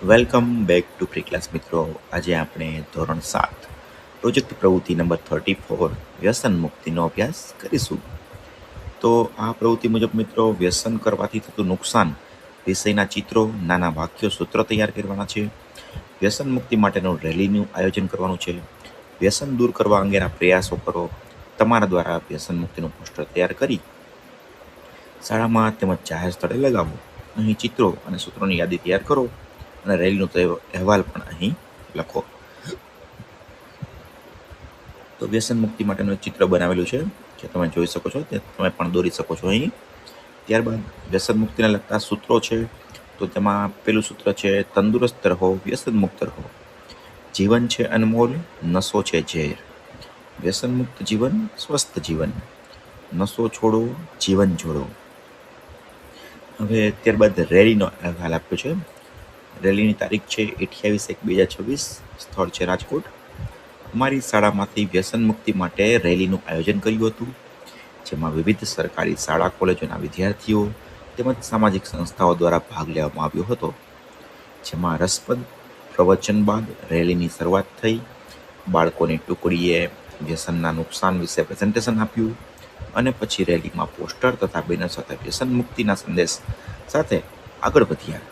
Welcome back to pre class મિત્રો. આજે આપણે ધોરણ 7 પ્રોજેક્ટ પ્રવૃત્તિ નંબર 34 વ્યસન મુક્તિનો અભ્યાસ કરીશું. તો આ પ્રવૃત્તિ મુજબ મિત્રો વ્યસન કરવાથી થતું નુકસાન વિષયના ચિત્રો, નાના વાક્યો, સૂત્રો તૈયાર કરવાના છે. વ્યસન મુક્તિ માટેનું રેલીનું આયોજન કરવાનું છે. વ્યસન દૂર કરવા અંગેના પ્રયાસો કરો. તમારા દ્વારા વ્યસન મુક્તિનું પોસ્ટર તૈયાર કરી શાળામાં તેમજ જાહેર સ્થળે લગાવો. અહીં ચિત્રો અને સૂત્રોની યાદી તૈયાર કરો અને રેલીનો અહેવાલ પણ અહીં લખો. તો વ્યસન મુક્તિ માટેનું એક ચિત્ર બનાવેલું છે જે તમે જોઈ શકો છો, તે તમે પણ દોરી શકો છો અહીં. ત્યારબાદ વ્યસન મુક્તિને લગતા સૂત્રો છે. તો તેમાં પેલું સૂત્ર છે, તંદુરસ્ત રહો, વ્યસન મુક્ત રહો. જીવન છે અનમોલ, નશો છે ઝેર. વ્યસન મુક્ત જીવન, સ્વસ્થ જીવન. નશો છોડો, જીવન જોડો. હવે ત્યારબાદ રેલીનો અહેવાલ આપ્યો છે. રેલીની તારીખ છે 28/1/2026, સ્થળ છે રાજકોટ. અમારી શાળામાંથી વ્યસન મુક્તિ માટે રેલીનું આયોજન કર્યું હતું, જેમાં વિવિધ સરકારી શાળા કોલેજોના વિદ્યાર્થીઓ તેમજ સામાજિક સંસ્થાઓ દ્વારા ભાગ લેવામાં આવ્યો હતો. જેમાં રસપ્રદ પ્રવચન બાદ રેલીની શરૂઆત થઈ. બાળકોની ટુકડીએ વ્યસનના નુકસાન વિશે પ્રેઝન્ટેશન આપ્યું અને પછી રેલીમાં પોસ્ટર તથા બેનર સાથે વ્યસન મુક્તિના સંદેશ સાથે આગળ વધ્યા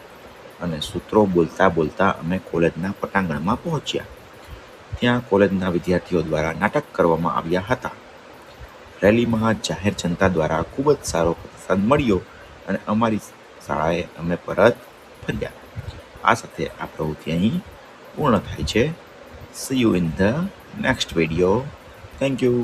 અને સૂત્રો બોલતા બોલતા અમે કોલેજના પટાંગણમાં પહોંચ્યા. ત્યાં કોલેજના વિદ્યાર્થીઓ દ્વારા નાટક કરવામાં આવ્યા હતા. રેલીમાં જાહેર જનતા દ્વારા ખૂબ જ સારો પ્રતિસાદ મળ્યો અને અમારી શાળાએ અમે પરત ફર્યા. આ સાથે આ પ્રવૃત્તિ અહીં પૂર્ણ થાય છે. See you in the next video. Thank you.